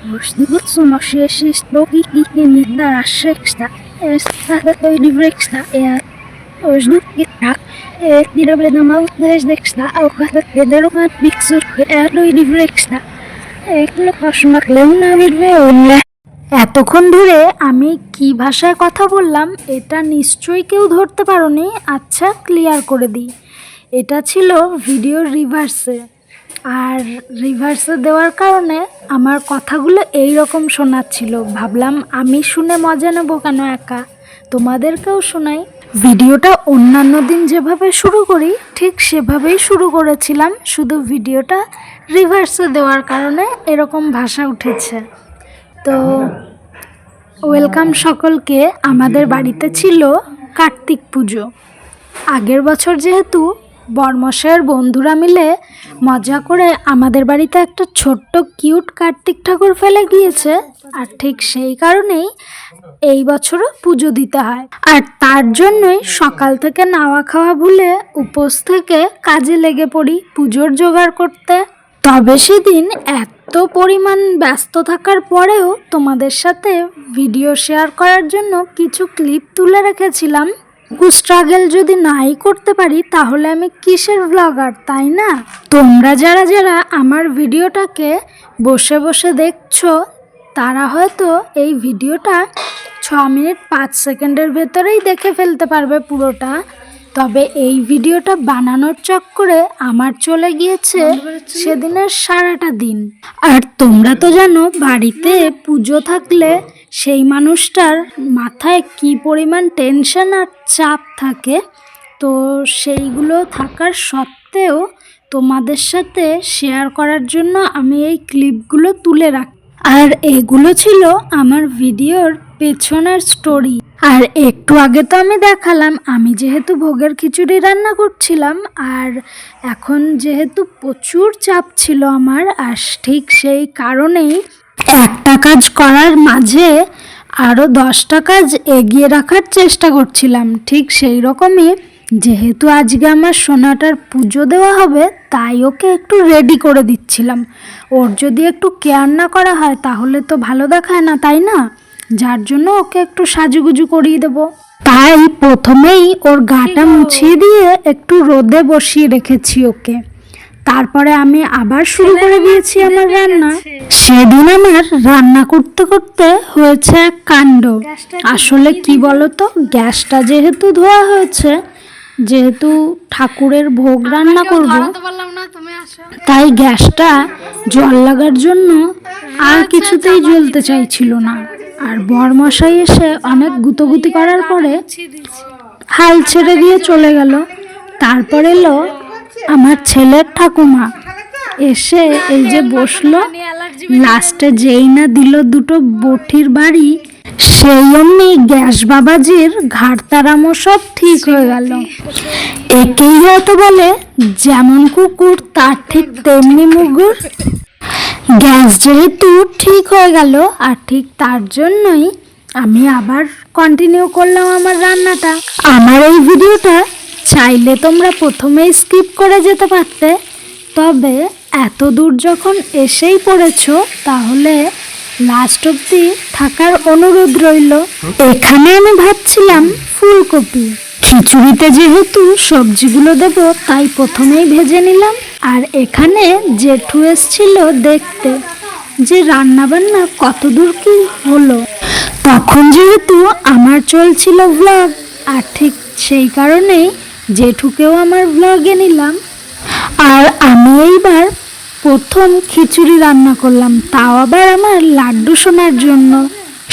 Snutzen och sist logik in där sexta. Stata to livrexta är och snukit tak. Dira bena mal desdexta och att det romat bixur är lo livrexta. Eklo কসমাক লেউনা বিরবে এতক্ষণ ধরে আমি কি ভাষায় কথা বললাম এটা নিশ্চয়ই কেউ ধরতে পারোনি। আচ্ছা, ক্লিয়ার করে দিই। এটা ছিল ভিডিওর রিভার্সে, আর রিভার্সে দেওয়ার কারণে আমার কথাগুলো এই রকম শোনাচ্ছিল। ভাবলাম আমি শুনে মজা নেবো কেন, একা তোমাদেরকেও শোনাই। ভিডিওটা অন্যান্য দিন যেভাবে শুরু করি ঠিক সেভাবেই শুরু করেছিলাম, শুধু ভিডিওটা রিভার্সে দেওয়ার কারণে এরকম ভাষা উঠেছে। তো ওয়েলকাম সকলকে। আমাদের বাড়িতে ছিল কার্তিক পুজো। আগের বছর যেহেতু বরমশাইয়ের বন্ধুরা মিলে মজা করে আমাদের বাড়িতে একটা ছোট্ট কিউট কার্তিক ঠাকুর ফেলে গিয়েছে, আর ঠিক সেই কারণেই এই বছরও পুজো দিতে হয়। আর তার জন্যই সকাল থেকে নাওয়া খাওয়া ভুলে উপোস থেকে কাজে লেগে পড়ি পুজোর জোগাড় করতে। তবে সেদিন এত পরিমাণ ব্যস্ত থাকার পরেও তোমাদের সাথে ভিডিও শেয়ার করার জন্য কিছু ক্লিপ তুলে রেখেছিলাম। স্ট্রাগল যদি নাই করতে পারি তাহলে আমি কিসের ব্লগার, তাই না? তোমরা যারা যারা আমার ভিডিওটাকে বসে বসে দেখছো তারা হয়তো এই ভিডিওটা 6 মিনিট 5 সেকেন্ডের ভেতরেই দেখে ফেলতে পারবে পুরোটা। তবে এই ভিডিওটা বানানোর চক্করে আমার চলে গিয়েছে সেদিনের সারাটা দিন। আর তোমরা তো জানো বাড়িতে পুজো থাকলে সেই মানুষটার মাথায় কি পরিমাণ টেনশন আর চাপ থাকে। তো সেইগুলো থাকার সত্ত্বেও তোমাদের সাথে শেয়ার করার জন্য আমি এই ক্লিপগুলো তুলে রাখি। আর এগুলো ছিল আমার ভিডিওর পেছনের স্টোরি। আর একটু আগে তো আমি দেখালাম আমি যেহেতু ভোগের খিচুড়ি রান্না করছিলাম, আর এখন যেহেতু প্রচুর চাপ ছিল আমার, আর ঠিক সেই কারণেই একটা কাজ করার মাঝে আরও 10টা কাজ এগিয়ে রাখার চেষ্টা করছিলাম। ঠিক সেই রকমই যেহেতু আজকে আমার সোনাটার পুজো দেওয়া হবে তাই ওকে একটু রেডি করে দিচ্ছিলাম। ওর যদি একটু কেয়ার না করা হয় তাহলে তো ভালো দেখায় না, তাই না? যার জন্য ওকে একটু সাজুগুজু করিয়ে দেবো। তাই প্রথমেই ওর গাটা মুছিয়ে দিয়ে একটু রোদে বসিয়ে রেখেছি ওকে। তারপরে আমি আবার শুরু করে দিয়েছি আমার রান্না। সেদিন আমার রান্না করতে করতে হয়েছে এক কাণ্ড। আসলে কি বলতো, গ্যাসটা যেহেতু ধোয়া হয়েছে, যেহেতু ঠাকুরের ভোগ রান্না করব, তাই গ্যাসটা জল লাগার জন্য আর কিছুতেই জ্বলতে চাইছিল না। আর বরমশাই এসে অনেক গুতোগুতি করার পরে হাল ছেড়ে দিয়ে চলে গেল। তারপর এলো আমার ছেলের ঠাকুমা, এসে এই যে বসলো। লাস্টে যেই না দিল দুটো বটির বাড়ি, সেই অমনি গ্যাস বাবাজির ঘাড় তাড়ামো সব ঠিক হয়ে গেল। একেই হয়তো বলে যেমন কুকুর তার ঠিক তেমনি মুগুর। গ্যাস যেহেতু ঠিক হয়ে গেল, আর ঠিক তার জন্যই আমি আবার কন্টিনিউ করলাম আমার রান্নাটা। আমার এই ভিডিওটা চাইলে তোমরা প্রথমেই স্কিপ করে যেতে পারতে, তবে এত দূর যখন এসেই পড়েছো তাহলে লাস্ট অবধি থাকার অনুরোধ রইল। এখানে আমি ভাবছিলাম ফুলকপি। খিচুড়িতে যেহেতু সবজিগুলো দেব তাই প্রথমেই ভেজে নিলাম। আর এখানে জেঠু এসছিল দেখতে যে রান্নাবান্না কত দূর কি হলো। তখন যেহেতু আমার চলছিল ভ্লগ, আর ঠিক সেই কারণেই জেঠুকেও আমার ভ্লগে নিলাম। আর আমি এইবার প্রথম খিচুড়ি রান্না করলাম, তাও আবার আমার লাড্ডু সোনার জন্য।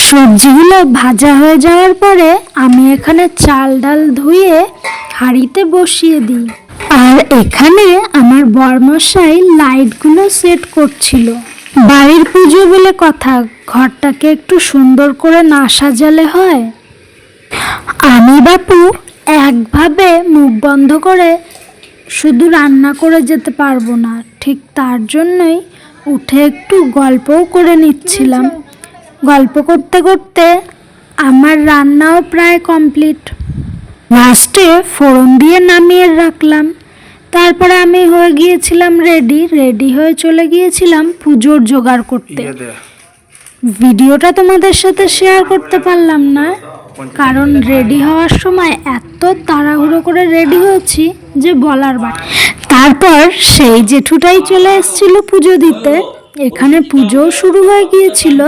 সবজিগুলো ভাজা হয়ে যাওয়ার পরে আমি এখানে চাল ডাল ধুয়ে হাঁড়িতে বসিয়ে দিই। আর এখানে আমার বরমশাই লাইটগুলো সেট করছিল। বাড়ির পুজো বলে কথা, ঘরটাকে একটু সুন্দর করে না সাজালে হয়? আমি বাপু একভাবে মুখ বন্ধ করে শুধু রান্না করে যেতে পারবো না, ঠিক তার জন্যই উঠে একটু গল্পও করে নিচ্ছিলাম। গল্প করতে করতে আমার রান্নাও প্রায় কমপ্লিট। লাস্টে ফোড়ন দিয়ে নামিয়ে রাখলাম। তারপরে আমি হয়ে গিয়েছিলাম রেডি হয়ে চলে গিয়েছিলাম পুজোর জোগাড় করতে। ভিডিওটা তোমাদের সাথে শেয়ার করতে পারলাম না, কারণ রেডি হওয়ার সময় এত তাড়াহুড়ো করে রেডি হয়েছি যে বলার বাকি। তারপর সেই জেঠুটাই চলে এসেছিল পুজো দিতে। এখানে পুজোও শুরু হয়ে গিয়েছিল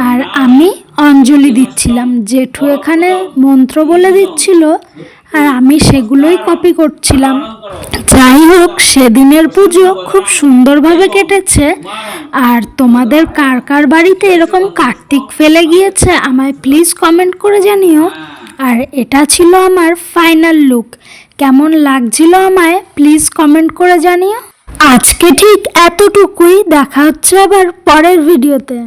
আর আমি অঞ্জলি দিচ্ছিলাম। জেঠু এখানে মন্ত্র বলে দিচ্ছিল আর আমি সেগুলোই কপি করছিলাম। যাই হোক, সেদিনের পুজো খুব সুন্দরভাবে কেটেছে। আর তোমাদের কার কার বাড়িতে এরকম কার্তিক ফেলে গিয়েছে আমায় প্লিজ কমেন্ট করে জানিও। আর এটা ছিল আমার ফাইনাল লুক। কেমন লাগছিল আমায় প্লিজ কমেন্ট করে জানিও। আজকে ঠিক এতটুকুই, দেখা হচ্ছে আবার পরের ভিডিওতে।